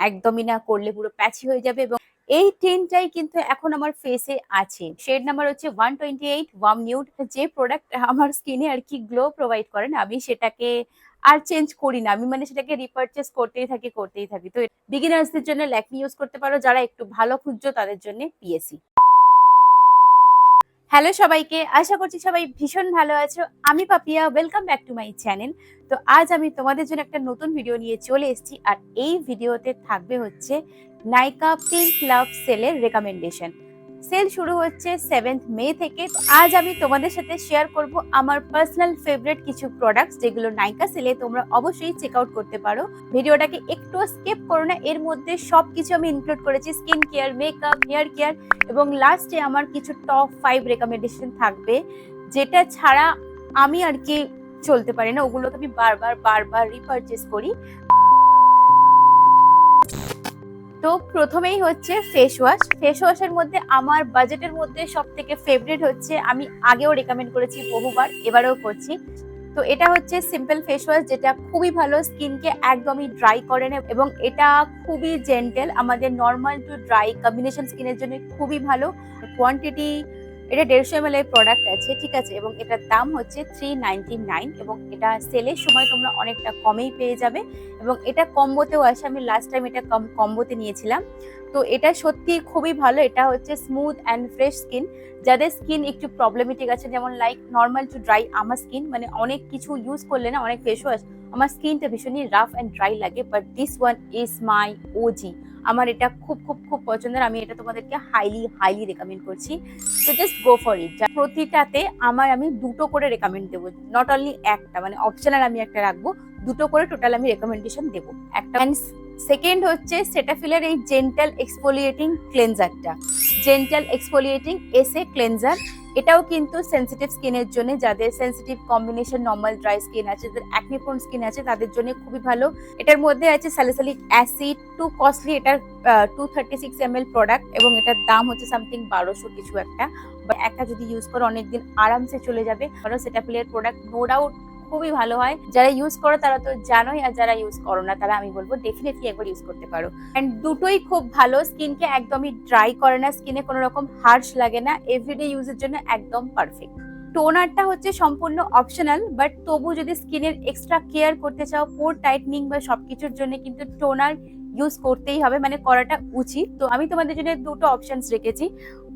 একদমই না করলে পুরো প্যাচি হয়ে যাবে। এবং এই টিনটাই কিন্তু এখন আমার ফেসে আছে। শেড নাম্বার হচ্ছে 128 ওয়ার্ম নিউড। যে প্রোডাক্ট আমার স্কিনে আর কি গ্লো প্রোভাইড করেন, আমি সেটাকে আর চেঞ্জ করি না। আমি মানে সেটাকে রিপারচেজ করতেই থাকি। তো বিগিনার্সদের জন্য ল্যাকমি ইউজ করতে পারো, যারা একটু ভালো খুঁজছো তাদের জন্য পিএসি। হ্যালো সবাইকে, আশা করছি সবাই ভীষণ ভালো আছো। আমি Papiya, welcome back to my channel. তো আজ আমি তোমাদের জন্য একটা নতুন ভিডিও নিয়ে চলে এসেছি, আর এই ভিডিওতে থাকবে হচ্ছে নাইকা পিঙ্ক লাভ সেলের রেকমেন্ডেশন। সেল শুরু হচ্ছে 7th মে থেকে। তো আজ আমি তোমাদের সাথে শেয়ার করব আমার পার্সোনাল ফেভারিট কিছু প্রোডাক্টস, যেগুলো নাইকা সেলে তোমরা অবশ্যই চেক আউট করতে পারো। ভিডিওটাকে একটু স্কিপ করো না, এর মধ্যে সবকিছু আমি ইনক্লুড করেছি, skin care, makeup, hair care, এবং লাস্টে আমার কিছু টপ 5 রেকমেন্ডেশন থাকবে, যেটা ছাড়া আমি আর কি চলতে পারি না। ওগুলোকে আমি বারবার রিপারচেজ করি। তো প্রথমেই হচ্ছে ফেস ওয়াশের মধ্যে আমার বাজেটের মধ্যে সব থেকে ফেভারিট হচ্ছে, আমি আগেও রেকমেন্ড করেছি বহুবার, এবারেও করছি। তো এটা হচ্ছে সিম্পল ফেস ওয়াশ, যেটা খুবই ভালো, স্কিনকে একদমই ড্রাই করে না, এবং এটা খুবই জেন্টেল, আমাদের নর্মাল টু ড্রাই কম্বিনেশন স্কিনের জন্য খুবই ভালো। কোয়ান্টিটি এটা 150 ml এর প্রোডাক্ট আছে, ঠিক আছে, এবং এটার দাম হচ্ছে 399, এবং এটা সেলের সময় তোমরা অনেকটা কমেই পেয়ে যাবে। এবং এটা কম্বোতেও আসে, আমি লাস্ট টাইম এটা কম্বোতে নিয়েছিলাম। তো এটা সত্যি খুবই ভালো। এটা হচ্ছে স্মুথ অ্যান্ড ফ্রেশ স্কিন, যাদের স্কিন একটু প্রবলেমেটিক আছে, যেমন লাইক নর্মাল টু ড্রাই আমার স্কিন, মানে অনেক কিছু ইউজ করলে না, অনেক ফেস ওয়াশ আমার স্কিনটা ভীষণই রাফ অ্যান্ড ড্রাই লাগে, but this one is my OG. আমার এটা খুব পছন্দের, আমি এটা তোমাদেরকে হাইলি রেকমেন্ড করছি। তো জাস্ট গো ফর ইট। প্রতিটাতে আমি দুটো করে রেকমেন্ড দেবো, নট অনলি একটা, মানে অপশনাল আমি একটা রাখবো, দুটো করে টোটাল আমি রেকমেন্ডেশন দেবো একটা। সেকেন্ড হচ্ছে সেটাফিলের এই জেন্টাল এক্সফোলিয়েটিং ক্লেনজারটা, জেন্টাল এক্সফোলিয়েটিং এসে ক্লেনজার। এটাও কিন্তু সেনসিটিভ স্কিনের জন্য, যাদের sensitive combination normal dry skin আছে, যাদের অ্যাকনে প্রোন স্কিন আছে, তাদের জন্য খুবই ভালো। এটার মধ্যে আছে স্যালিসাইলিক অ্যাসিড, টু কস্টলি, এটার 236 ml প্রোডাক্ট, এবং এটার দাম হচ্ছে সামথিং 1200 কিছু একটা। একটা যদি ইউজ করো অনেকদিন আরামসে চলে যাবে। সেটাফিলের প্রোডাক্ট নো ডাউট খুবই ভালো হয়, যারা ইউজ করো তারা তো জানোই, আর যারা ইউজ করো না তারা আমি বলবো ডেফিনেটলি একবার ইউজ করতে পারো। এন্ড দুটোই খুব ভালো, স্কিনকে একদমই ড্রাই করে না, স্কিনে কোনো রকম হার্শ লাগে না, এভরিডে ইউজের জন্য একদম পারফেক্ট। টোনারটা হচ্ছে সম্পূর্ণ অপশনাল, বাট তবু যদি স্কিনের এক্সট্রা কেয়ার করতে চাও, পোর টাইটনিং বা সবকিছুর জন্য কিন্তু টোনার ইউজ করতেই হবে, মানে করাটা উচিত। তো আমি তোমাদের জন্য দুটো অপশনস রেখেছি।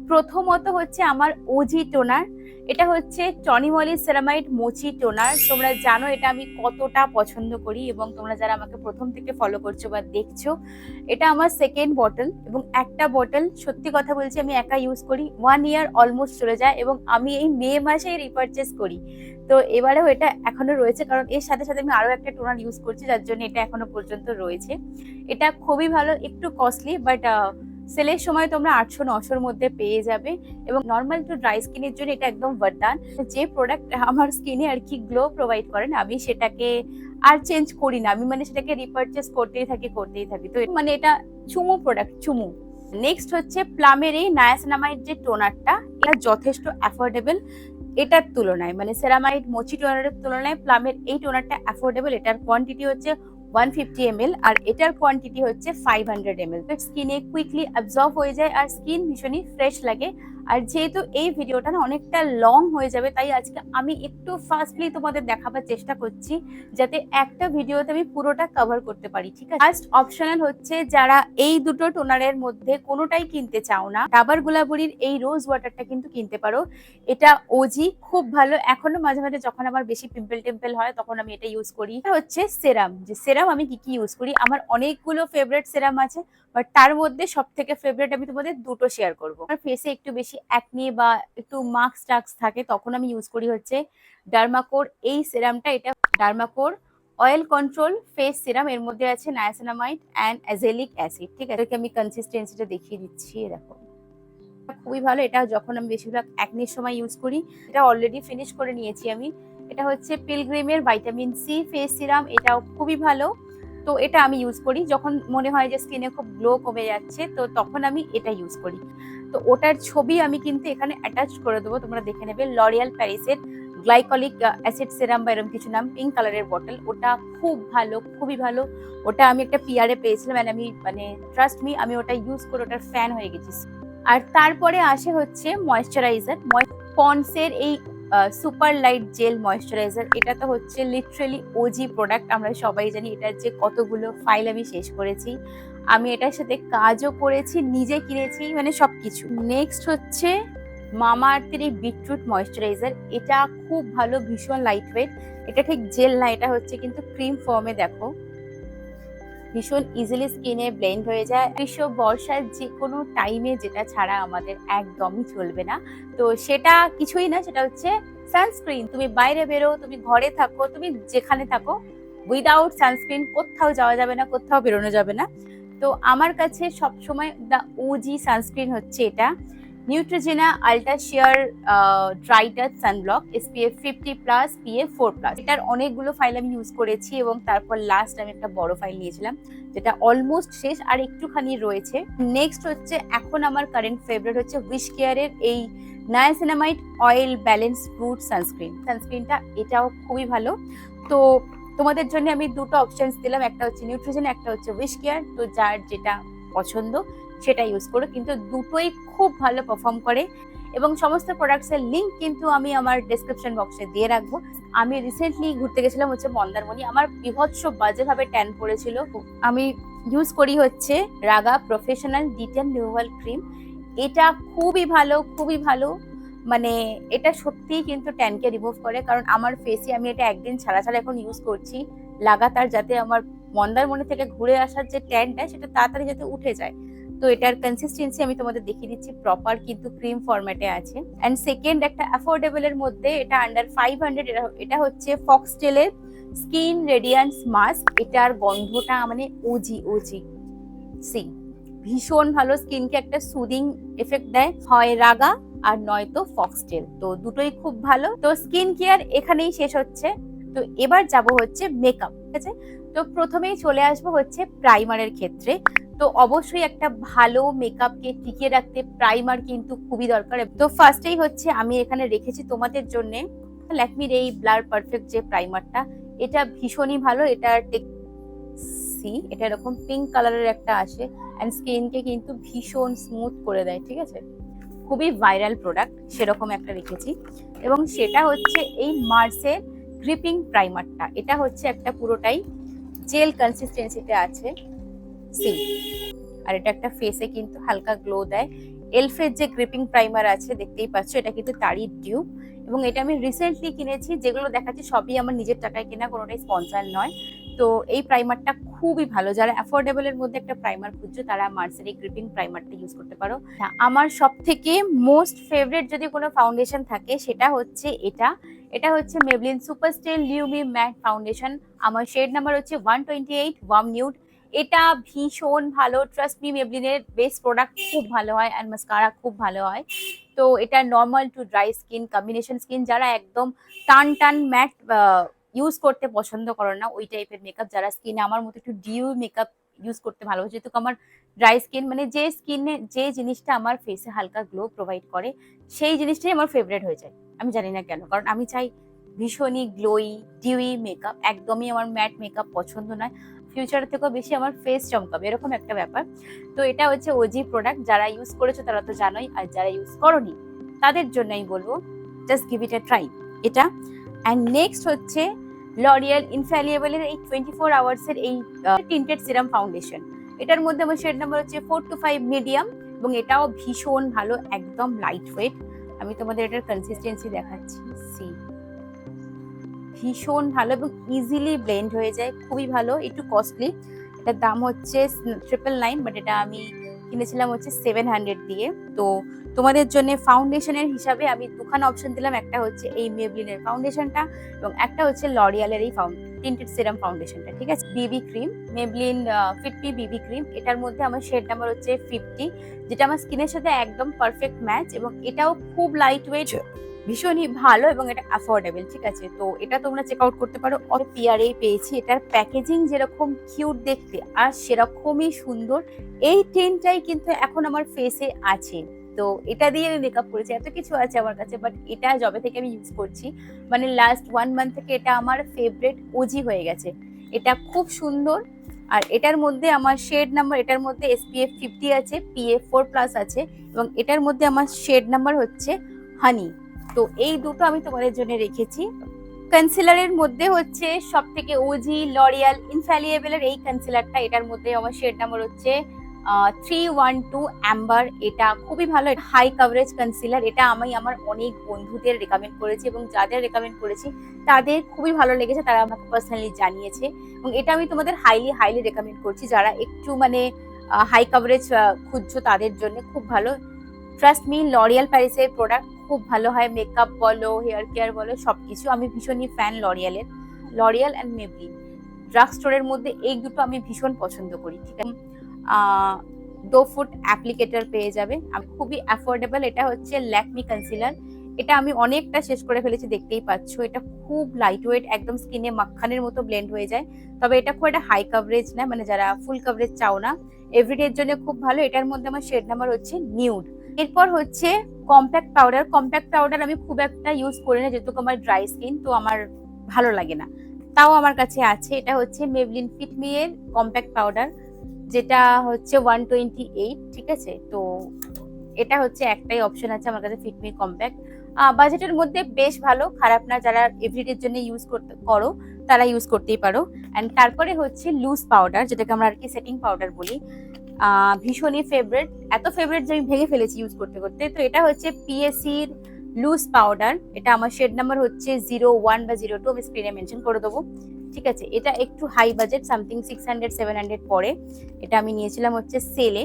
প্রথমত হচ্ছে আমার ওজি টোনার, এটা হচ্ছে টনি মলি সেরামাইড মোচি টোনার। তোমরা জানো এটা আমি কতটা পছন্দ করি, এবং তোমরা যারা আমাকে প্রথম থেকে ফলো করছো বা দেখছো, এটা আমার সেকেন্ড বটল, এবং একটা বটল সত্যি কথা বলছি আমি একা ইউজ করি, 1 ইয়ার অলমোস্ট চলে যায়, এবং আমি এই মে মাসেই রিপারচেস করি। তো এবারেও এটা এখনো রয়েছে, কারণ এর সাথে সাথে আমি আরো একটা টোনার ইউজ করছি, যার জন্য এটা এখনো পর্যন্ত রয়েছে। এটা খুবই ভালো, একটু কস্টলি, বাট সেলের সময় তোমরা 800-900-র মধ্যে পেয়ে যাবে, এবং নর্মাল টু ড্রাই স্কিনের জন্য এটা একদম বরদান। যে প্রোডাক্ট আমার স্কিনে আর কি গ্লো প্রোভাইড করেন, আমি সেটাকে আর চেঞ্জ করি না, আমি মানে সেটাকে রিপারচেস করতেই থাকি। তো মানে এটা চুমু প্রোডাক্ট, চুমু। নেক্সট হচ্ছে প্লামের এই নায়াসিনামাইড যে টোনারটা, এটা যথেষ্ট অ্যাফোর্ডেবল এটার তুলনায়, মানে সেরামাইড মোচি টোনারের তুলনায় প্লামের এই টোনারটা অ্যাফোর্ডেবল। এটার কোয়ান্টিটি হচ্ছে 150 ml, আর এটার কোয়ান্টিটি হচ্ছে 500 ml। তো স্কিনে কুইকলি অ্যাবজর্ব হয়ে যায়, আর স্কিন ভীষণই ফ্রেশ লাগে। আর যেহেতু এই ভিডিওটা না অনেকটা লং হয়ে যাবে, তাই আজকে আমি একটু ফাস্টলি তোমাদের দেখাবার চেষ্টা করছি, যাতে একটা ভিডিওতে আমি পুরোটা কভার করতে পারি, ঠিক আছে। ফার্স্ট অপশনাল হচ্ছে, যারা এই দুটো টোনারের মধ্যে কোনোটাই কিনতে চাও না, ডাবর গুলাবরির এই রোজ ওয়াটারটা কিন্তু কিনতে পারো। এটা ওজি, খুব ভালো। এখনো মাঝে মাঝে যখন আমার বেশি পিম্পল হয়, তখন আমি এটা ইউজ করি। এটা হচ্ছে সেরাম, যে সেরাম আমি কি ইউজ করি, আমার অনেকগুলো ফেভারিট সেরাম আছে, বাট তার মধ্যে সব থেকে ফেভারিট আমি তোমাদের দুটো শেয়ার করবো। আমার ফেসে একটু বেশি অ্যাকনে বা একটু মার্কস টাক্স থাকে, তখন আমি ইউজ করি হচ্ছে ডার্মাকোর এই সেরামটা। এটা ডার্মাকোর অয়েল কন্ট্রোল ফেস সিরাম, এর মধ্যে আছে নায়াসিনামাইড অ্যান্ড অ্যাজেলিক অ্যাসিড, ঠিক আছে। আমি কনসিস্টেন্সিটা দেখিয়ে দিচ্ছি, দেখো খুবই ভালো। এটা যখন আমি বেশিরভাগ অ্যাকনের সময় ইউজ করি। এটা অলরেডি ফিনিশ করে নিয়েছি আমি। এটা হচ্ছে পিলগ্রিমের ভাইটামিন সি ফেস সিরাম, এটাও খুবই ভালো। তো এটা আমি ইউজ করি যখন মনে হয় যে স্কিনে খুব গ্লো কমে যাচ্ছে, তো তখন আমি এটা ইউজ করি। তো ওটার ছবি আমি কিন্তু এখানে অ্যাটাচ করে দেবো, তোমরা দেখে নেবে। লরিয়াল প্যারিসের গ্লাইকলিক অ্যাসিড সিরাম বা এরকম কিছু নাম, পিঙ্ক কালারের বটল, ওটা খুব ভালো, খুবই ভালো। ওটা আমি একটা পিয়ারে পেয়েছিলাম, এন্ড আমি মানে ট্রাস্ট মি, আমি ওটা ইউজ করে ওটার ফ্যান হয়ে গেছি। আর তারপরে আসে হচ্ছে ময়েশ্চারাইজার, পন্ডসের এই সুপার লাইট জেল ময়েশ্চারাইজার। এটা তো হচ্ছে লিটারেলি ওজি প্রোডাক্ট, আমরা সবাই জানি এটার যে কতগুলো ফাইল আমি শেষ করেছি। আমি এটার সাথে কাজও করেছি, নিজে কিনেছি, মানে সবকিছু। নেক্সট হচ্ছে মামা আর্থের এই বিটরুট ময়েশ্চারাইজার। এটা খুব ভালো, ভীষণ লাইট ওয়েট। এটা ঠিক জেল না, এটা হচ্ছে কিন্তু ক্রিম ফর্মে। দেখো ভীষণ ইজিলি স্কিনে ব্লেন্ড হয়ে যায়। গ্রীষ্ম বর্ষার যে কোনো টাইমে যেটা ছাড়া আমাদের একদমই চলবে না, তো সেটা কিছুই না, সেটা হচ্ছে সানস্ক্রিন। তুমি বাইরে বেরো, তুমি ঘরে থাকো, তুমি যেখানে থাকো, উইদাউট সানস্ক্রিন কোথাও যাওয়া যাবে না, কোথাও বেরোনো যাবে না। তো আমার কাছে সবসময় দ্য ওজি সানস্ক্রিন হচ্ছে এটা, Neutrogena ultra sheer dry touch sunblock SPF 50+ PA 4+। এটার অনেকগুলো ফাইল আমি ইউজ করেছি, এবং তারপর লাস্ট আমি একটা বড় ফাইল নিয়েছিলাম যেটা অলমোস্ট শেষ, আর একটুখানি রয়েছে। নেক্সট হচ্ছে এখন আমার কারেন্ট ফেভারিট হচ্ছে উইশ কেয়ারের এই নায়াসিনামাইড অয়েল ব্যালেন্স ফ্রুট সানস্ক্রিনটা। এটাও খুবই ভালো। তো তোমাদের জন্য আমি দুটো অপশনস দিলাম, একটা হচ্ছে নিউট্রিজেন, একটা হচ্ছে উইশ কেয়ার। তো যার যেটা পছন্দ সেটা ইউজ করো, কিন্তু দুটোই খুব ভালো পারফর্ম করে। এবং সমস্ত প্রোডাক্টসের লিঙ্ক কিন্তু আমি আমার ডেসক্রিপশন বক্সে দিয়ে রাখবো। আমি রিসেন্টলি ঘুরতে গেছিলাম হচ্ছে মন্দারমণি, আমার বিভৎস বাজে ভাবে ট্যান পড়েছিল। আমি ইউজ করি হচ্ছে রাগা প্রফেশনাল ডিটেন রিমুভাল ক্রিম। এটা খুবই ভালো, খুবই ভালো, মানে এটা সত্যিই কিন্তু ট্যানকে রিমুভ করে। কারণ আমার ফেসে আমি এটা একদিন ছাড়া ছাড়া এখন ইউজ করছি লাগাতার, যাতে আমার মন্দারমণি থেকে ঘুরে আসার যে ট্যানটা সেটা তাড়াতাড়ি যাতে উঠে যায়। তো এটার কনসিস্টেন্সি আমি তোমাদের দেখিয়ে দিচ্ছি, প্রপার কিন্তু ক্রিম ফরম্যাটে আছে। এন্ড সেকেন্ড একটা অ্যাফোর্ডেবল এর মধ্যে, এটা আন্ডার 500, এটা হচ্ছে ফক্সটেলের স্কিন রেডিয়ান্স মাস্ক। এটার গন্ধটা মানে ওজি সি, ভীষণ ভালো, স্কিনকে একটা সুদিং এফেক্ট দেয়, হয় রাগা আর নয়তো ফক্সটেল, তো দুটোই খুব ভালো। তো স্কিন কেয়ার এখানেই শেষ হচ্ছে। তো এবার যাব হচ্ছে মেকআপ, ঠিক আছে। তো প্রথমেই চলে আসবো হচ্ছে প্রাইমারের ক্ষেত্রে। তো অবশ্যই একটা ভালো মেকআপকে টিকিয়ে রাখতে প্রাইমার কিন্তু খুবই দরকার। তো ফার্স্টেই হচ্ছে আমি এখানে রেখেছি তোমাদের জন্য ল্যাকমির এই ব্লার পারফেক্ট যে প্রাইমারটা। এটা ভীষণই ভালো। এটার এটা এরকম পিঙ্ক কালারের একটা আসে, এন্ড স্কিনকে কিন্তু ভীষণ স্মুথ করে দেয়, ঠিক আছে। খুবই ভাইরাল প্রোডাক্ট, সেরকম একটা রেখেছি। এবং সেটা হচ্ছে এই মার্সের গ্রিপিং প্রাইমারটা। এটা হচ্ছে একটা পুরোটাই জেল কনসিস্টেন্সিতে আছে, আর এটা একটা ফেসে কিন্তু হালকা গ্লো দেয়। এলফের যে গ্রিপিং প্রাইমার আছে দেখতেই পাচ্ছ, এটা কিন্তু তারই টিউব। এবং এটা আমি রিসেন্টলি কিনেছি, যেগুলো দেখাচ্ছি সবই আমার নিজের টাকায় কেনা, কোনোটাই স্পন্সর নয়। তো এই প্রাইমারটা খুবই ভালো, যারা অ্যাফোর্ডেবল এর মধ্যে একটা প্রাইমার খুঁজছো তারা মার্সের এই গ্রিপিং প্রাইমারটা ইউজ করতে পারো। আমার সব থেকে মোস্ট ফেভারিট যদি কোনো ফাউন্ডেশন থাকে সেটা হচ্ছে এটা হচ্ছে Maybelline super stay lumi matte foundation. আমার শেড নাম্বার হচ্ছে 128 ওয়ার্ম নিউড। এটা ভীষণ ভালো, ট্রাস্ট মি, মেবলিনের বেস্ট প্রোডাক্ট খুব ভালো হয়, অ্যান্ড মাস্কারা খুব ভালো হয়। তো এটা normal to dry skin, combination skin, যারা একদম টান ম্যাট ইউজ করতে পছন্দ করো না, ওই টাইপের মেকআপ, যারা স্কিনে আমার মতো একটু ডিউ মেকআপ ইউজ করতে ভালোবাসে, যেহেতু আমার ড্রাই স্কিন, মানে যে স্কিনে যে জিনিসটা আমার ফেসে হালকা গ্লো প্রোভাইড করে সেই জিনিসটাই আমার ফেভারিট হয়ে যায়। আমি জানি না কেন, কারণ আমি চাই ভীষণই গ্লোই ডিউই মেকআপ, একদমই আমার ম্যাট মেকআপ পছন্দ নয়। ফিউচার থেকেও বেশি আমার ফেস চমকাবে, এরকম একটা ব্যাপার। তো এটা হচ্ছে ওজি প্রোডাক্ট, যারা ইউজ করেছো তারা তো জানোই, আর যারা ইউজ করোনি তাদের জন্যই বলবো just give it a try এটা। অ্যান্ড নেক্সট হচ্ছে লরিয়াল ইনফ্যালিয়েবল এর এই 24 আওয়ার্স এর এই টিন্টেড সিরাম ফাউন্ডেশন। এটার মধ্যে আমার শেড নাম্বার হচ্ছে 4 to 5 মিডিয়াম, এবং এটাও ভীষণ ভালো, একদম লাইট ওয়েট। আমি তোমাদের এটার কনসিস্টেন্সি দেখাচ্ছি, সি, ভীষণ ভালো এবং ইজিলি ব্লেন্ড হয়ে যায়, খুবই ভালো। একটু কস্টলি, এটার দাম হচ্ছে 999, বাট এটা আমি কিনেছিলাম হচ্ছে 700 দিয়ে। তো তোমাদের জন্য ফাউন্ডেশনের হিসাবে আমি দুখানা অপশন দিলাম, একটা হচ্ছে এই মেবলিনের ফাউন্ডেশনটা, এবং একটা হচ্ছে লরিয়ালের এই টিন্টেড সিরাম ফাউন্ডেশনটা, ঠিক আছে। BB cream, Maybelline fit me BB cream. এটার মধ্যে আমার শেড নাম্বার হচ্ছে 50, যেটা আমার স্কিনের সাথে একদম পারফেক্ট ম্যাচ, এবং এটাও খুব লাইট ওয়েট, ভীষণই ভালো, এবং এটা অ্যাফোর্ডেবল, ঠিক আছে। তো এটা তোমরা চেক আউট করতে পারো। পিয়ারেই পেয়েছি। এটার প্যাকেজিং যেরকম কিউট দেখতে আর সেরকমই সুন্দর, এই টেনটাই কিন্তু এখন আমার ফেসে আছে। তো এটা দিয়ে আমি মেকআপ করেছি, এত কিছু আছে আমার কাছে, বাট এটা যবে থেকে আমি ইউজ করছি মানে লাস্ট 1 মান্থ থেকে এটা আমার ফেভারিট ওজি হয়ে গেছে। এটা খুব সুন্দর। আর এটার মধ্যে আমার শেড নাম্বার, এটার মধ্যে SPF 50 আছে, PF4+ আছে, এবং এটার মধ্যে আমার শেড নাম্বার হচ্ছে হানি। তো এই দুটো আমি তোমাদের জন্য রেখেছি। কনসিলারের মধ্যে হচ্ছে সব থেকে ওজি লরিয়াল ইনফ্যালিয়েবল এর এই কনসিলারটা, এটার মধ্যে আমার শেড নাম্বার হচ্ছে 312 অ্যাম্বার। এটা খুবই ভালো, হাই কভারেজ কনসিলার। এটা আমি আমার অনেক বন্ধুদের রেকমেন্ড করেছি, এবং যাদের রেকমেন্ড করেছি তাদের খুবই ভালো লেগেছে, তারা আমাকে পার্সোনালি জানিয়েছে। এবং এটা আমি তোমাদের হাইলি রেকমেন্ড করছি, যারা একটু মানে হাই কভারেজ খুঁজছো তাদের জন্য খুব ভালো। ট্রাস্ট মি, লরিয়াল প্যারিসের প্রোডাক্ট খুব ভালো হয়, মেকআপ বলো, হেয়ার কেয়ার বলো, সবকিছু। আমি ভীষণই ফ্যান লরিয়ালের, লরিয়াল অ্যান্ড মেবলিন। ড্রাগ স্টোরের মধ্যে এই দুটো আমি ভীষণ পছন্দ করি, ঠিক আছে। 2 ফুট অ্যাপ্লিকেটর পেয়ে যাবে, আমি খুবই অ্যাফোর্ডেবল। এটা হচ্ছে ল্যাকমি কনসিলার। এটা আমি অনেকটা শেষ করে ফেলেছি, দেখতেই পাচ্ছ। এটা খুব লাইট ওয়েট, একদম স্কিনে মাখানের মতো ব্লেন্ড হয়ে যায়। তবে এটা খুব একটা হাই কভারেজ না, মানে যারা ফুল কভারেজ চাও না, এভরিডে এর জন্য খুব ভালো। এটার মধ্যে আমার শেড নাম্বার হচ্ছে নিউড। এরপর হচ্ছে কম্প্যাক্ট পাউডার। কম্প্যাক্ট পাউডার আমি খুব একটা ইউজ করি না, যেহেতু আমার ড্রাই স্কিন, তো আমার ভালো লাগে না। তাও আমার কাছে আছে, এটা হচ্ছে মেবলিন ফিট মি এর কম্প্যাক্ট পাউডার, যেটা হচ্ছে 128, ঠিক আছে। তো এটা হচ্ছে একটাই অপশন আছে আমার কাছে, ফিট মি কম্প্যাক্ট। বাজেটের মধ্যে বেশ ভালো, খারাপ না। যারা এভরিডের জন্য ইউজ করো তারা ইউজ করতেই পারো। অ্যান্ড তারপরে হচ্ছে লুজ পাউডার, যেটাকে আমরা আর কি সেটিং পাউডার বলি। ভীষণই ফেভারিট, এত ফেভারিট যে আমি ভেঙে ফেলেছি ইউজ করতে করতে। তো এটা হচ্ছে PSCর লুজ পাউডার। এটা আমার শেড নাম্বার হচ্ছে 01 বা 02, আমি স্ক্রিনে মেনশন করে দেবো, ঠিক আছে। এটা একটু হাই বাজেট, সামথিং 600-700 পরে। এটা আমি নিয়েছিলাম হচ্ছে সেলে।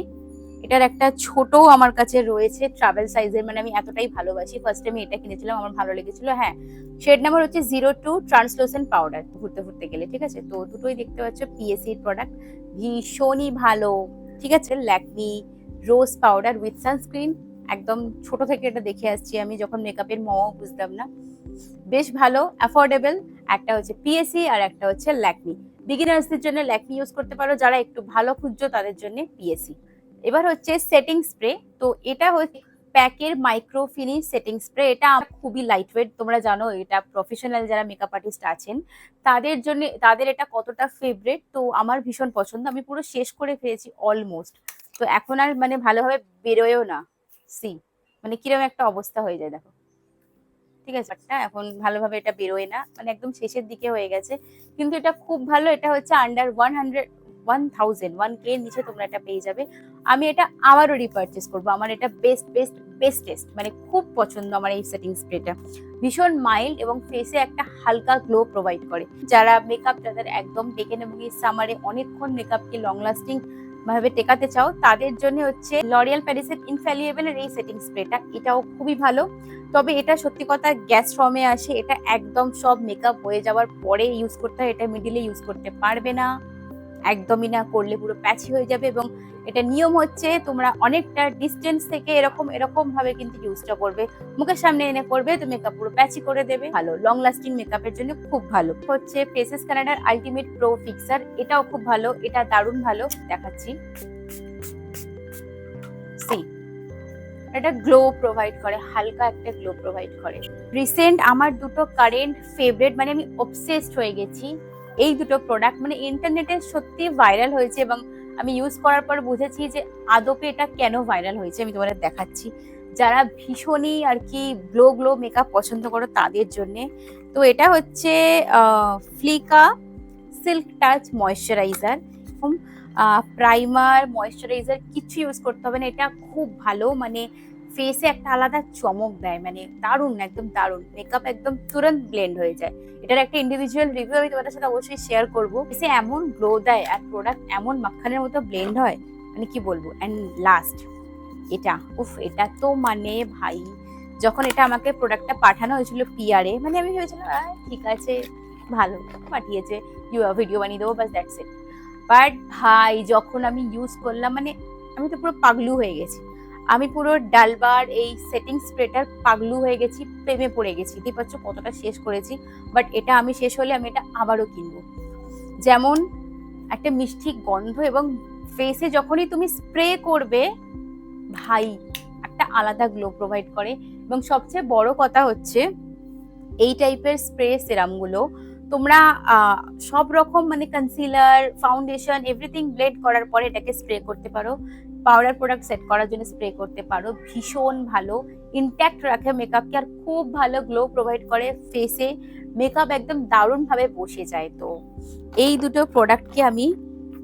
এটার একটা ছোট আমার কাছে রয়েছে ট্রাভেল সাইজের, মানে আমি এতটাই ভালোবাসি, ফার্স্ট আমি এটা কিনেছিলাম, আমার ভালো লেগেছিল। হ্যাঁ, শেড নাম্বার হচ্ছে 02 ট্রান্সলুসেন্ট পাউডার, ঘুরতে গেলে, ঠিক আছে। তো দুটোই দেখতে পাচ্ছ PSCর প্রোডাক্ট, ভীষণই ভালো, ঠিক আছে। ল্যাকমি রোজ পাউডার উইথ সানস্ক্রিন, একদম ছোট থেকে এটা দেখে আসছি আমি, যখন মেকআপের বুঝতাম না। বেশ ভালো, অ্যাফোর্ডেবল। একটা হচ্ছে PSC আর একটা হচ্ছে ল্যাকমি। বিগিনার্সদের জন্য ল্যাকমি ইউজ করতে পারো, যারা একটু ভালো খুঁজছো তাদের জন্য PSC। এবার হচ্ছে সেটিং স্প্রে। তো এটা হচ্ছে প্যাকের মাইক্রো ফিনিশ সেটিং স্প্রে। এটা খুবই লাইট ওয়েট, তোমরা জানো এটা প্রফেশনাল যারা মেকআপ আর্টিস্ট আছেন তাদের জন্য, তাদের এটা কতটা ফেভারিট। তো আমার ভীষণ পছন্দ, আমি পুরো শেষ করে ফেলেছি অলমোস্ট। তো এখন আর মানে ভালোভাবে বেরোয়ও না, সি মানে কিরকম একটা অবস্থা হয়ে যায় দেখো, ঠিক আছে। এখন ভালোভাবে এটা বেরোয় না, মানে একদম শেষের দিকে হয়ে গেছে। কিন্তু এটা খুব ভালো, এটা হচ্ছে আন্ডার 1,000 এর নিচে তোমরা এটা পেয়ে যাবে। আমি এটা আবারও রিপারচেস করবো, আমার এটা বেস্টেস্ট, মানে খুব পছন্দ আমার এই সেটিং স্প্রেটা। ভীষণ মাইল্ড এবং ফেসে একটা হালকা গ্লো প্রোভাইড করে। যারা মেকআপ, যাদের একদম টেকেন এবং এই সামারে অনেকক্ষণ মেকআপকে লং লাস্টিং ভাবে টেকাতে চাও, তাদের জন্য হচ্ছে লরিয়াল প্যারিসের ইনফ্যালিয়েবল এর এই সেটিং স্প্রেটা, এটাও খুবই ভালো। তবে এটা সত্যি কথা গ্যাস ফর্মে আসে, এটা একদম সব মেকআপ হয়ে যাওয়ার পরে ইউজ করতে হয়, এটা মিডিলে ইউজ করতে পারবে না, একদমই না, করলে পুরো প্যাচি হয়ে যাবে। এবং এটা নিয়ম হচ্ছে তোমরা অনেকটা ডিস্টেন্স থেকে এরকম ভাবে কিন্তু ইউজটা করবে, মুখের সামনে এনে করবে তো মেকআপ পুরো প্যাচি করে দেবে। ভালো লং লাস্টিং মেকআপের জন্য খুব ভালো। হচ্ছে ফেসেস কানাডার আলটিমেট প্রো ফিক্সার, এটাও খুব ভালো, এটা দারুণ ভালো, দেখাচ্ছি। সি, এটা গ্লো প্রোভাইড করে, হালকা একটা গ্লো প্রোভাইড করে। রিসেন্ট আমার দুটো কারেন্ট ফেভারিট, মানে আমি অবসেসড হয়ে গেছি এই দুটো প্রোডাক্ট, মানে ইন্টারনেটে সত্যি ভাইরাল হয়েছে, এবং আমি ইউজ করার পর বুঝেছি যে আদপে এটা কেন ভাইরাল হয়েছে, আমি তোমাদের দেখাচ্ছি। যারা ভীষণই আর কি গ্লো মেকআপ পছন্দ করো তাদের জন্যে। তো এটা হচ্ছে Flicka silk touch moisturiser, primer moisturiser কিছু ইউজ করতে হবে না, এটা খুব ভালো, মানে ফেসে একটা আলাদা চমক দেয়, মানে দারুণ, একদম দারুণ, মেকআপ একদম তুরন্ত ব্লেন্ড হয়ে যায়। এটার একটা ইন্ডিভিজুয়াল রিভিউ আমি তোমাদের সাথে অবশ্যই শেয়ার করবো। ফেসে এমন গ্লো দেয় আর প্রোডাক্ট এমন মাখানের মতো ব্লেন্ড হয়, মানে কি বলবো। অ্যান্ড লাস্ট এটা, এটা তো মানে ভাই, যখন এটা আমাকে প্রোডাক্টটা পাঠানো হয়েছিল PR-এ, মানে আমি ভেবেছিলাম ঠিক আছে ভালো পাঠিয়েছে, ভিডিও বানিয়ে দেবো, বাস দ্যাটস ইট। বাট ভাই যখন আমি ইউজ করলাম, মানে আমি তো পুরো পাগলু হয়ে গেছি। আমি পুরো ডালবার এই সেটিং স্প্রেটার পাগলু হয়ে গেছি, প্রেমে পড়ে গেছি, দেখতে পাচ্ছ কতটা শেষ করেছি। বাট এটা আমি শেষ হলে আমি এটা আবারও কিনবো। যেমন একটা মিষ্টি গন্ধ, এবং ফেসে যখনই তুমি স্প্রে করবে ভাই একটা আলাদা গ্লো প্রোভাইড করে। এবং সবচেয়ে বড় কথা হচ্ছে এই টাইপের স্প্রে সেরামগুলো তোমরা সব রকম মানে কনসিলার, ফাউন্ডেশন, এভরিথিং ব্লেড করার পরে এটাকে স্প্রে করতে পারো, পাউডার প্রোডাক্ট সেট করার জন্য স্প্রে করতে পারো। ভীষণ ভালো, ইনট্যাক্ট রাখে মেকআপকে, আর খুব ভালো গ্লো প্রোভাইড করে ফেসে। মেকআপ একদম দারুণ ভাবে বসে যায়। তো এই দুটো প্রোডাক্টকে আমি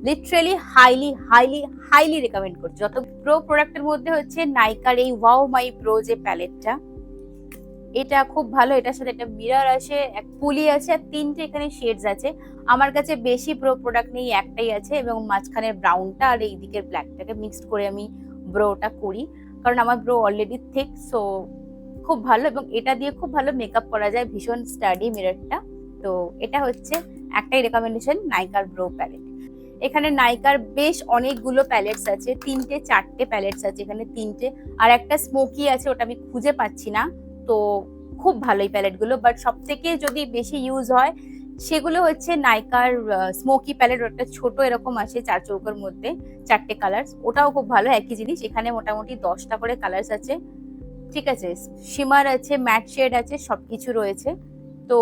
literally highly highly highly recommend করছি। যত প্রো প্রোডাক্টের মধ্যে হচ্ছে নাইকার এই ওয়াও মাই প্রো যে প্যালেটটা, এটা খুব ভালো। এটার সাথে একটা মিরর আছে, এক পুলি আছে, আর 3টে এখানে শেডস আছে। আমার কাছে বেশি প্রো প্রোডাক্ট নেই, একটাই আছে, এবং মাঝখানের ব্রাউনটা আর এই দিকের ব্ল্যাকটাকে মিক্সড করে আমি ব্রোটা করি, কারণ আমার ব্রো অলরেডি থিক। সো খুব ভালো, এবং এটা দিয়ে খুব ভালো মেকআপ করা যায়, ভীষণ স্টাডি মিররটা। তো এটা হচ্ছে একটাই রেকমেন্ডেশন, নাইকার ব্রো প্যালেট। এখানে নাইকার বেশ অনেকগুলো প্যালেটস আছে, 3-4টে প্যালেটস আছে এখানে, 3টে, আর একটা স্মোকি আছে, ওটা আমি খুঁজে পাচ্ছি না। তো খুব ভালো এই প্যালেট গুলো, বাট সব থেকে যদি বেশি ইউজ হয় সেগুলো হচ্ছে নাইকার স্মোকি প্যালেট। ওটা ছোট এরকম আছে 4 চৌকোর মধ্যে, 4টে কালার্স, ওটাও খুব ভালো। একই জিনিস, এখানে মোটামুটি 10টা করে কালার্স আছে, ঠিক আছে। শিমার আছে, ম্যাট শেড আছে, সবকিছু রয়েছে। তো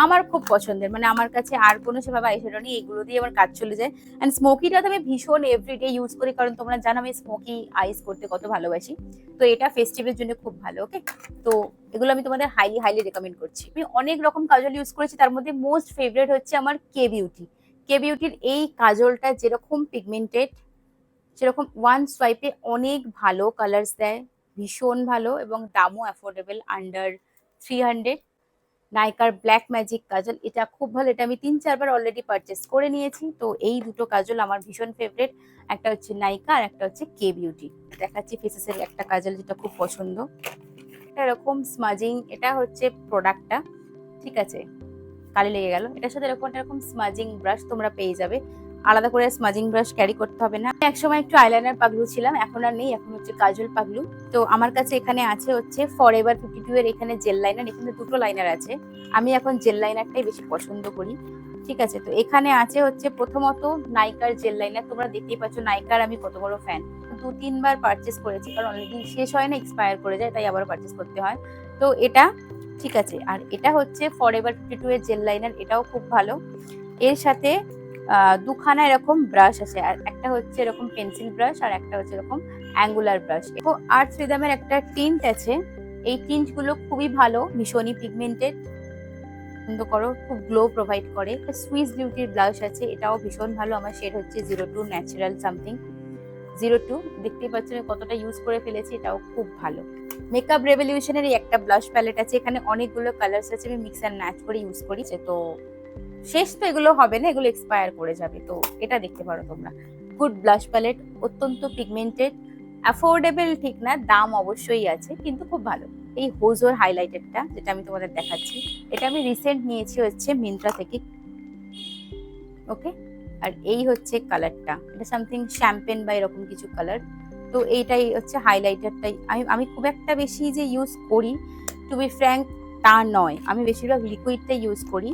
আমার খুব পছন্দের, মানে আমার কাছে আর কোনো সেভাবে আইশ্যাডো নেই, এগুলো দিয়ে আমার কাজ চলে যায়। অ্যান্ড স্মোকিটা তো আমি ভীষণ এভরিডে ইউজ করি, কারণ তোমরা জানো আমি স্মোকি আইস করতে কত ভালোবাসি। তো এটা ফেস্টিভের জন্য খুব ভালো। ওকে, তো এগুলো আমি তোমাদের হাইলি হাইলি রেকমেন্ড করছি। আমি অনেক রকম কাজল ইউজ করেছি, তার মধ্যে মোস্ট ফেভারিট হচ্ছে আমার কে বিউটি। কে বিউটির এই কাজলটা যেরকম পিগমেন্টেড, সেরকম ওয়ান সোয়াইপে অনেক ভালো কালার্স দেয়, ভীষণ ভালো, এবং দামও অ্যাফোর্ডেবল, আন্ডার 300। নাইকার ব্ল্যাক ম্যাজিক কাজল, এটা খুব ভালো, এটা আমি 3-4বার অলরেডি পারচেস করে নিয়েছি। তো এই দুটো কাজল আমার ভীষণ ফেভারিট, একটা হচ্ছে নাইকা আর একটা হচ্ছে কে বিউটি। দেখাচ্ছি ফেসেসের একটা কাজল যেটা খুব পছন্দ, এরকম স্মাজিং, এটা হচ্ছে প্রোডাক্টটা, ঠিক আছে, কালি লেগে গেল। এটার সাথে এরকম স্মাজিং ব্রাশ তোমরা পেয়ে যাবে, আলাদা করে স্মাজিং ব্রাশ ক্যারি করতে হবে না। একসময় একটু আইলাইনার পাগলু ছিলাম, এখন আর নেই, এখন হচ্ছে কাজল পাগলু। তো আমার কাছে এখানে আছে হচ্ছে ফরএভার 52 এর এখানে জেল লাইনার, এখানে দুটো লাইনার আছে, আমি এখন জেল লাইনারটাই বেশি পছন্দ করি, ঠিক আছে। তো এখানে আছে হচ্ছে প্রথমত নাইকার জেল লাইনার, তোমরা দেখতেই পাচ্ছ নাইকার আমি কত বড় ফ্যান, 2-3বার পারচেস করেছি, কারণ অলরেডি শেষ হয় না, এক্সপায়ার করে যায়, তাই আবার পারচেস করতে হয়। তো এটা ঠিক আছে। আর এটা হচ্ছে ফরএভার 52 এর জেল লাইনার, এটাও খুব ভালো। এর সাথে দুখানা এরকম ব্রাশ আছে, আর একটা হচ্ছে এরকম পেন্সিল ব্রাশ, আর একটা হচ্ছে এরকম অ্যাঙ্গুলার ব্রাশ। আর্থ রিদমের একটা টিন্ট আছে, এই টিন্ট গুলো খুবই ভালো, ভীষণই পিগমেন্টেড, পছন্দ করো, খুব গ্লো প্রোভাইড করে। সুইস বিউটির ব্লাশ আছে, এটাও ভীষণ ভালো, আমার শেড হচ্ছে 02 ন্যাচারাল সামথিং 02, দেখতেই পাচ্ছ কতটা ইউজ করে ফেলেছি, এটাও খুব ভালো। মেকআপ রেভলিউশনের একটা ব্লাশ প্যালেট আছে, এখানে অনেকগুলো কালার্স আছে, আমি মিক্স অ্যান্ড ম্যাচ করে ইউজ করি। তো শেষ তো এগুলো হবে না, এগুলো এক্সপায়ার করে যাবে, তো এটা দেখতে পারো তোমরা। গুড ব্লাশ প্যালেট, অত্যন্ত পিগমেন্টেড, অ্যাফোর্ডেবল ঠিক না, দাম অবশ্যই আছে, কিন্তু খুব ভালো। এই হোজোর হাইলাইটারটা যেটা আমি তোমাদের দেখাচ্ছি, এটা আমি রিসেন্ট নিয়েছি হচ্ছে মিন্ত্রা থেকে, ওকে। আর এই হচ্ছে কালারটা, এটা সামথিং শ্যাম্পেন বা এরকম কিছু কালার। তো এইটাই হচ্ছে হাইলাইটারটাই আমি খুব একটা বেশি যে ইউজ করি, টু বি ফ্র্যাঙ্ক তা নয়, আমি বেশিরভাগ লিকুইডটাই ইউজ করি।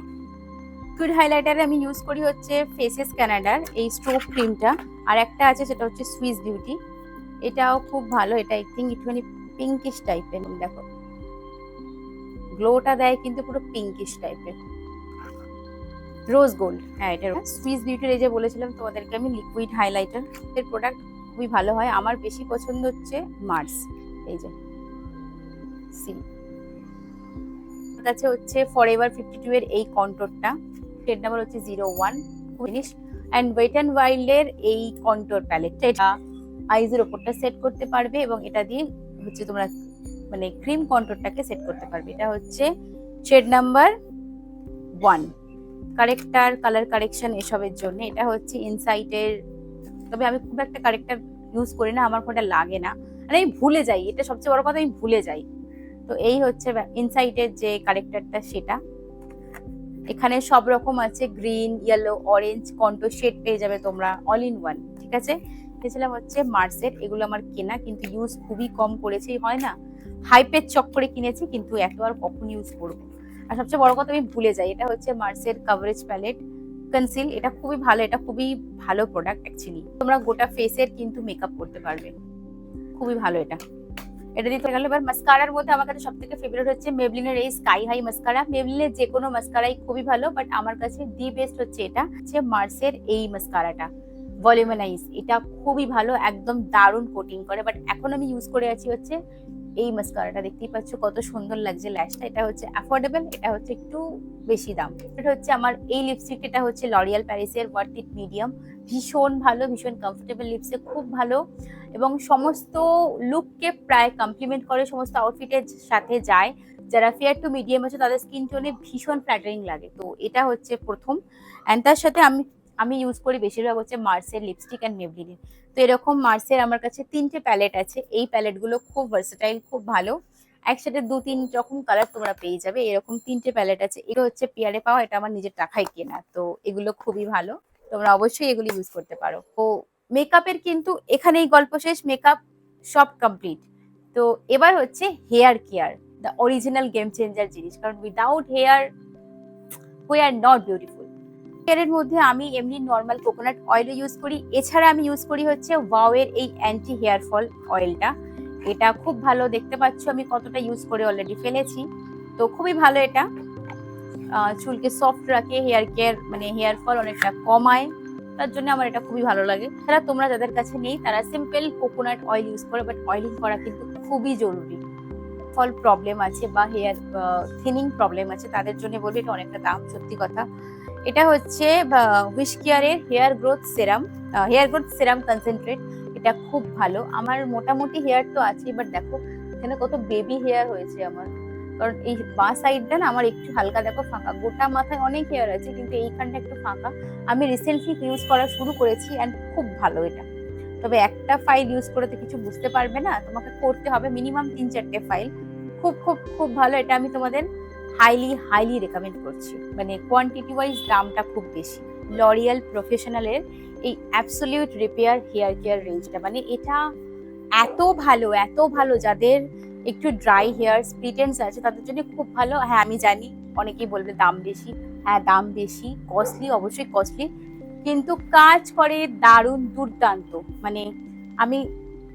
লিকুইড হাইলাইটারে আমি ইউজ করি হচ্ছে ফেসেস কানাডার এই স্ট্রোক ক্রিমটা, আর একটা আছে সেটা হচ্ছে সুইস বিউটি, এটাও খুব ভালো। এটা আই থিঙ্ক একটুখানি পিঙ্কিশ টাইপের, দেখো গ্লোটা দেয় কিন্তু পুরো পিঙ্কিশ টাইপের, রোজ গোল্ড, হ্যাঁ এটা সুইস বিউটির। এই যে বলেছিলাম তোমাদেরকে আমি লিকুইড হাইলাইটার এর প্রোডাক্ট খুবই ভালো হয়, আমার বেশি পছন্দ হচ্ছে মার্স, এই যে সি। আমার কাছে হচ্ছে ফরএভার 52 এর এই কন্ট্রোরটা, শেড নাম্বার হচ্ছে 01 finish, and Wet and Wild এর এই কন্ট্রোর প্যালেটটা, এটা আইজের ওপরটা সেট করতে পারবে, এবং এটা দিয়ে হচ্ছে তোমরা মানে ক্রিম কন্ট্রোরটাকে সেট করতে পারবে। এটা হচ্ছে shade number 1, corrector, colour correction এসবের জন্য। এটা হচ্ছে ইনসাইটের, তবে আমি খুব একটা কারেক্টার ইউজ করি না, আমার ফোনটা লাগে না, মানে আমি ভুলে যাই, এটা সবচেয়ে বড় কথা, আমি ভুলে যাই। তো এই হচ্ছে ইনসাইটের যে কারেক্টারটা, সেটা এখানে সব রকম আছে, গ্রিন, ইয়েলো, অরেঞ্জ, কন্ট্রো শেড পেয়ে যাবে তোমরা, অল ইন ওয়ান, ঠিক আছে। এছাড়া হচ্ছে মার্সের, এগুলো আমার কেনা, কিন্তু ইউজ খুবই কম করেছি, হয় না হাইপের চক্করে কিনেছি, কিন্তু এত আর কখন ইউজ করবো। আর সবচেয়ে বড় কথা আমি ভুলে যাই, এটা হচ্ছে মার্সের কভারেজ প্যালেট কনসিল, এটা খুবই ভালো, এটা খুবই ভালো প্রোডাক্ট অ্যাকচুয়ালি, তোমরা গোটা ফেসের কিন্তু মেকআপ করতে পারবে, খুবই ভালো এটা। এটা দিতে গেল। এবার মাস্কারার মধ্যে আমার কাছে সব থেকে ফেভারিট হচ্ছে মেবলিনের এই স্কাই হাই মাস্কারা। মেবলিনের যে কোনো মাস্কারাই খুবই ভালো, বাট আমার কাছে দি বেস্ট হচ্ছে এটা, হচ্ছে মার্সের এই মাস্কারাটা ভলিউমানাইজ। এটা খুবই ভালো, একদম দারুণ কোটিং করে। বাট এখন আমি ইউজ করে আছি হচ্ছে এই মাস্কারাটা। দেখতেই পাচ্ছ কত সুন্দর লাগছে ল্যাশটা। এটা হচ্ছে অ্যাফোর্ডেবল, এটা হচ্ছে একটু বেশি দাম। এটা হচ্ছে আমার এই লিপস্টিক, এটা হচ্ছে লরিয়াল প্যারিসের ওয়ার্থ ইট মিডিয়াম। ভীষণ ভালো, ভীষণ কমফোর্টেবল লিপস্টিক, খুব ভালো এবং সমস্ত লুককে প্রায় কমপ্লিমেন্ট করে, সমস্ত আউটফিটের সাথে যায়। যারা ফেয়ার টু মিডিয়াম আছে তাদের স্কিন টোনে ভীষণ ফ্ল্যাটারিং লাগে। তো এটা হচ্ছে প্রথম। অ্যান্ড তার সাথে আমি আমি ইউজ করি বেশিরভাগ হচ্ছে মার্সের লিপস্টিক অ্যান্ড মেবলিনের। তো এরকম মার্সের আমার কাছে 3টে প্যালেট আছে। এই প্যালেটগুলো খুব ভার্সেটাইল, খুব ভালো। একসাথে 2-3 রকম কালার তোমরা পেয়ে যাবে। এরকম 3টে প্যালেট আছে। এটা হচ্ছে পিয়ারে পাওয়া, এটা আমার নিজের টাকায় কেনা। তো এগুলো খুবই ভালো, তোমরা অবশ্যই এগুলি ইউজ করতে পারো। তো মেকআপের কিন্তু এখানেই গল্প শেষ, মেকআপ সব কমপ্লিট। তো এবার হচ্ছে hair care, the original game changer জিনিস, কারণ without hair we are not beautiful. হেয়ারের মধ্যে আমি এমনি নর্মাল কোকোনাট অয়েল ইউজ করি, এছাড়া আমি ইউজ করি হচ্ছে ওয়াও এর এই অ্যান্টি হেয়ার ফল অয়েলটা। এটা খুব ভালো, দেখতে পাচ্ছ আমি কতটা ইউজ করে অলরেডি ফেলেছি। তো খুবই ভালো এটা, চুলকে সফট রাখে, হেয়ার কেয়ার মানে হেয়ার ফল অনেকটা কমায়, তার জন্য আমার এটা খুবই ভালো লাগে। তারা তোমরা যাদের কাছে নেই তারা সিম্পল কোকোনাট অয়েল ইউজ করো, বাট অয়েলিং করা কিন্তু খুবই জরুরি। ফল প্রবলেম আছে বা হেয়ার থিনিং প্রবলেম আছে তাদের জন্য বলবি এটা অনেকটা দাম, সত্যি কথা। এটা হচ্ছে উইশ কেয়ারের হেয়ার গ্রোথ সেরাম কনসেন্ট্রেট। এটা খুব ভালো। আমার মোটামুটি হেয়ার তো আছে, বাট দেখো এখানে কত বেবি হেয়ার হয়েছে আমার, কারণ এই বাঁ সাইডটা না আমার একটু হালকা দেখো ফাঁকা, গোটা মাথায় অনেক হেয়ার আছে কিন্তু এইখানটা একটু ফাঁকা। আমি রিসেন্টলি ইউজ করা শুরু করেছি অ্যান্ড খুব ভালো এটা। তবে একটা ফাইল ইউজ করে তো কিছু বুঝতে পারবে না, তোমাকে করতে হবে মিনিমাম 3-4টে ফাইল। খুব খুব খুব ভালো এটা, আমি তোমাদের হাইলি হাইলি রেকমেন্ড করছি। মানে কোয়ান্টিটি ওয়াইজ দামটা খুব বেশি। লরিয়াল প্রফেশনালের এই অ্যাবসলিউট রিপেয়ার হেয়ার কেয়ার রেঞ্জটা, মানে এটা এত ভালো, এত ভালো যাদের একটু ড্রাই হেয়ার স্প্লিট এন্ডস আছে তাদের জন্য খুব ভালো। হ্যাঁ আমি জানি অনেকেই বলবে দাম বেশি, হ্যাঁ দাম বেশি, কস্টলি, অবশ্যই কস্টলি, কিন্তু কাজ করে দারুণ দুর্দান্ত। মানে আমি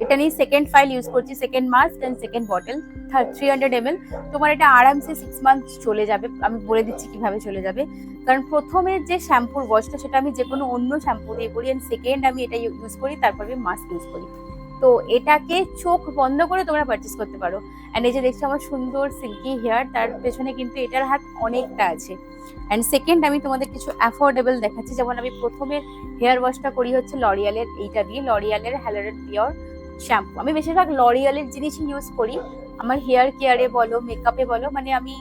এটা নিয়ে সেকেন্ড ফাইল ইউজ করছি, second mask and second bottle 300 ml। তোমার এটা আরামসে 6 months চলে যাবে, আমি বলে দিচ্ছি কিভাবে চলে যাবে। কারণ প্রথমের যে শ্যাম্পুর ওয়াশটা সেটা আমি যে কোনো অন্য শ্যাম্পু দিয়ে করি, এন্ড সেকেন্ড আমি এটা ইউজ করি, তারপর আমি মাস্ক ইউজ করি। তো এটাকে চোখ বন্ধ করে তোমরা পারচেস করতে পারো। অ্যান্ড এই যে দেখছো আমার সুন্দর সিল্কি হেয়ার, তার পেছনে কিন্তু এটার হাত অনেকটা আছে। অ্যান্ড সেকেন্ড আমি তোমাদের কিছু অ্যাফোর্ডেবল দেখাচ্ছি। যেমন আমি প্রথমে হেয়ার ওয়াশটা করি হচ্ছে লরিয়ালের এইটা দিয়ে, লরিয়ালের হ্যালোরেট পিওর শ্যাম্পু। আমি বেশিরভাগ লরিয়ালের জিনিসই ইউজ করি আমার হেয়ার কেয়ারে বলো, মেকআপে বলো, মানে আমি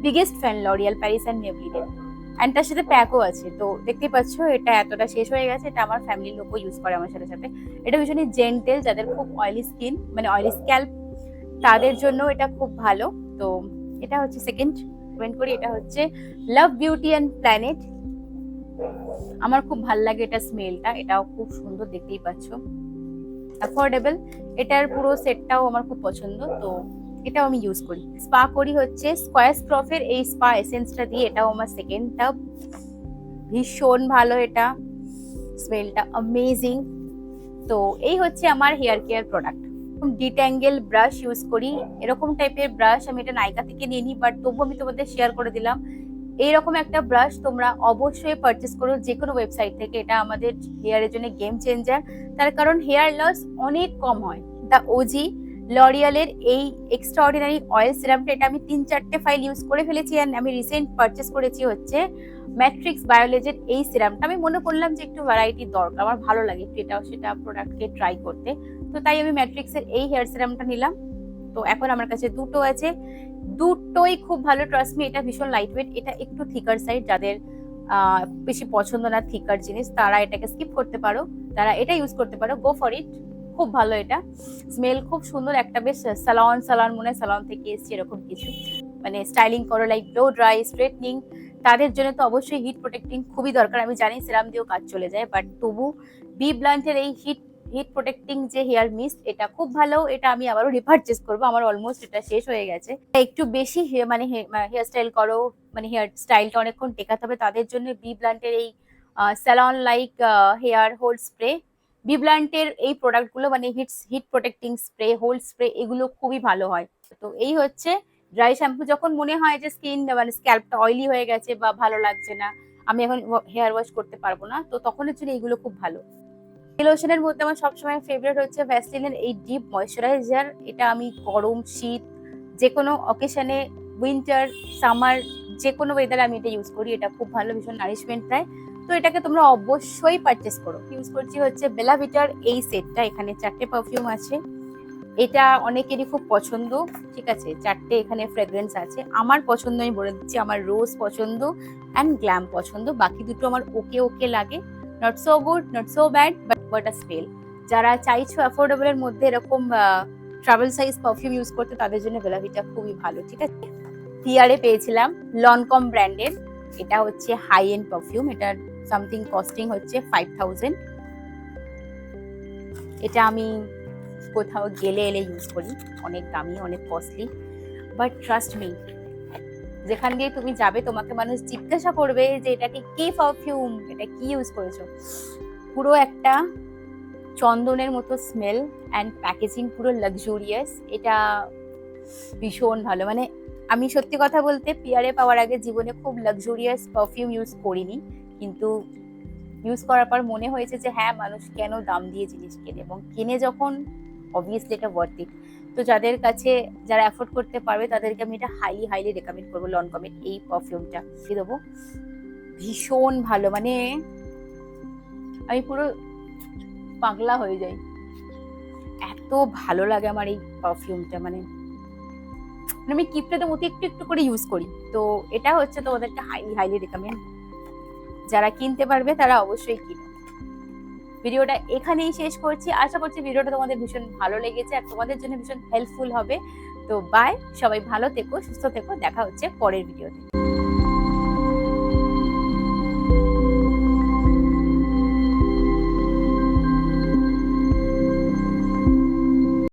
biggest fan L'Oreal Paris and মেবলিনের। অ্যান্ড তার সাথে প্যাকও আছে। তো দেখতেই পাচ্ছ এটা এতটা শেষ হয়ে গেছে, এটা আমার ফ্যামিলির লোকও ইউজ করে আমার সাথে সাথে। এটা ভীষণই জেন্টেল, যাদের খুব অয়েলি স্কিন মানে অয়েলি স্ক্যাল্প তাদের জন্য এটা খুব ভালো। তো এটা হচ্ছে সেকেন্ড রেকমেন্ড করি। এটা হচ্ছে লাভ বিউটি অ্যান্ড প্ল্যানেট, আমার খুব ভালো লাগে এটা স্মেলটা, এটাও খুব সুন্দর, দেখতেই পাচ্ছ অ্যাফোর্ডেবল। এটার পুরো সেটটাও আমার খুব পছন্দ, তো এটাও আমি ইউজ করি। স্পা করি হচ্ছে স্কোয়ার স্ক্রফের এই স্পা এসেন্সটা দিয়ে, এটাও আমার সেকেন্ড টাব, ভীষণ ভালো এটা, স্মেলটা অ্যামেজিং। তো এই হচ্ছে আমার hair care product. Detangle brush use করি, এরকম টাইপের ব্রাশ আমি এটা নাইকা থেকে নিয়ে নিই, বাট তবু আমি তোমাদের শেয়ার করে দিলাম। এইরকম একটা ব্রাশ তোমরা অবশ্যই পারচেস করো যে কোনো ওয়েবসাইট থেকে, এটা আমাদের হেয়ারের জন্য গেম চেঞ্জার। তার কারণ হেয়ার লস অনেক কম হয়। দ্য ওজি লরিয়ালের এই এক্সট্রা অর্ডিনারি অয়েল সিরামটা, এটা আমি 3-4টে ফাইল ইউজ করে ফেলেছি। অ্যান্ড আমি রিসেন্ট পারচেস করেছি হচ্ছে ম্যাট্রিক্স বায়োলজির এই সিরামটা। আমি মনে করলাম যে একটু ভ্যারাইটি দরকার, আমার ভালো লাগে একটু এটা সেটা প্রোডাক্টকে ট্রাই করতে, তো তাই আমি ম্যাট্রিক্সের এই হেয়ার সিরামটা নিলাম। তো এখন আমার কাছে দুটো আছে, দুটোই খুব ভালো, ট্রাস্ট মি। এটা ভীষণ লাইট ওয়েট, এটা একটু থিকার সাইড, যাদের বেশি পছন্দ না থিকার জিনিস তারা এটাকে স্কিপ করতে পারো, তারা এটা ইউজ করতে পারো, গো ফর ইট। খুব ভালো এটা, স্মেল খুব সুন্দর, একটা বেশ সালন মনে হয় সালন থেকে এসছে এরকম কিছু। মানে স্টাইলিং করো, লাইক ব্লো ড্রাই স্ট্রেটনিং, তাদের জন্য তো অবশ্যই হিট প্রোটেক্টিং খুবই দরকার। আমি জানি সিরাম দিয়েও কাজ চলে যায়, বাট তবু বি ব্লান্টের এই হিট প্রোটেক্টিং যে হেয়ার মিস্ট, এটা খুব ভালো। এটা আমি আবারও রিপারচেস করবো, আমার অলমোস্ট এটা শেষ হয়ে গেছে। একটু বেশি মানে হেয়ার স্টাইল করো, মানে হেয়ার স্টাইলটা অনেকক্ষণ টেকাতে হবে, তাদের জন্য বি ব্লান্টের এই salon like hair hold spray, বিব্লান্টের এই প্রোডাক্টগুলো মানে heat protecting spray, hold spray, এগুলো খুবই ভালো হয়। তো এই হচ্ছে ড্রাই শ্যাম্পু। যখন মনে হয় যে স্কিন মানে স্ক্যাল্পটা অয়েলি হয়ে গেছে বা ভালো লাগছে না, আমি এখন হেয়ার ওয়াশ করতে পারবো না, তো তখনের জন্য এইগুলো খুব ভালো। লোশনের মধ্যে আমার সবসময় ফেভারিট হচ্ছে ভ্যাসলিনের এই ডিপ ময়শ্চারাইজার। এটা আমি গরম, শীত, যে কোনো অকেশনে, উইন্টার, সামার, যে কোনো ওয়েদারে আমি এটা ইউজ করি। এটা খুব ভালো, ভীষণ নারিশমেন্ট দেয়। তো এটাকে তোমরা অবশ্যই পারচেস করো। ইউজ করছি হচ্ছে বেলা ভিটার এই সেটটা। এখানে 4টে পারফিউম আছে। এটা অনেকেরই খুব পছন্দ, ঠিক আছে। 4টে এখানে ফ্রেগ্রেন্স আছে। আমার পছন্দ আমি বলে দিচ্ছি, আমার রোজ পছন্দ অ্যান্ড গ্ল্যাম পছন্দ। বাকি দুটো আমার ওকে ওকে লাগে, not so good, not so bad, but a spell. যারা চাইছো অ্যাফোর্ডেবল এর মধ্যে এরকম ট্রাভেল সাইজ পারফিউম ইউজ করতে, তাদের জন্য বেলাভিটা খুবই ভালো, ঠিক আছে। টিআরে পেয়েছিলাম লনকম ব্র্যান্ডের। এটা হচ্ছে হাই এন্ড পারফিউম। এটার সামথিং কস্টিং হচ্ছে 5000। এটা আমি কোথাও গেলে এলে ইউজ করি। অনেক দামি, অনেক কস্টলি, বাট ট্রাস্ট মি, যেখান দিয়ে তুমি যাবে তোমাকে মানুষ জিজ্ঞাসা করবে যে এটা কি পারফিউম, এটা কি ইউজ করেছো। পুরো একটা চন্দনের মতো স্মেল অ্যান্ড প্যাকেজিং পুরো লাক্সুরিয়াস। এটা ভীষণ ভালো। মানে আমি সত্যি কথা বলতে পিয়ারে পাওয়ার আগে জীবনে খুব লাক্সুরিয়াস পারফিউম ইউজ করিনি, কিন্তু ইউজ করার পর মনে হয়েছে যে হ্যাঁ, মানুষ কেন দাম দিয়ে জিনিস কেনে, এবং কিনে যখন অবভিয়াসলি এটা ওয়ার্থ ইট। তো যাদের কাছে, যারা অ্যাফোর্ড করতে পারবে, তাদেরকে আমি এটা হাইলি রেকমেন্ড করবো। লনকমের এই পারফিউমটা দিয়ে দেবো, ভীষণ ভালো। মানে আমি পুরো পাগলা হয়ে যাই, এত ভালো লাগে আমার এই পারফিউমটা। মানে আমি কিপটাতে মতো একটু একটু করে ইউজ করি। তো এটা হচ্ছে তোমাদেরকে হাইলি রেকমেন্ড। যারা কিনতে পারবে তারা অবশ্যই কিনো। ভিডিওটা এখানেই শেষ করছি। আশা করছি ভিডিওটা তোমাদের ভীষণ ভালো লেগেছে আর তোমাদের জন্য ভীষণ হেল্পফুল হবে। তো বাই, সবাই ভালো থেকো, সুস্থ থেকো, দেখা হচ্ছে পরের ভিডিওতে।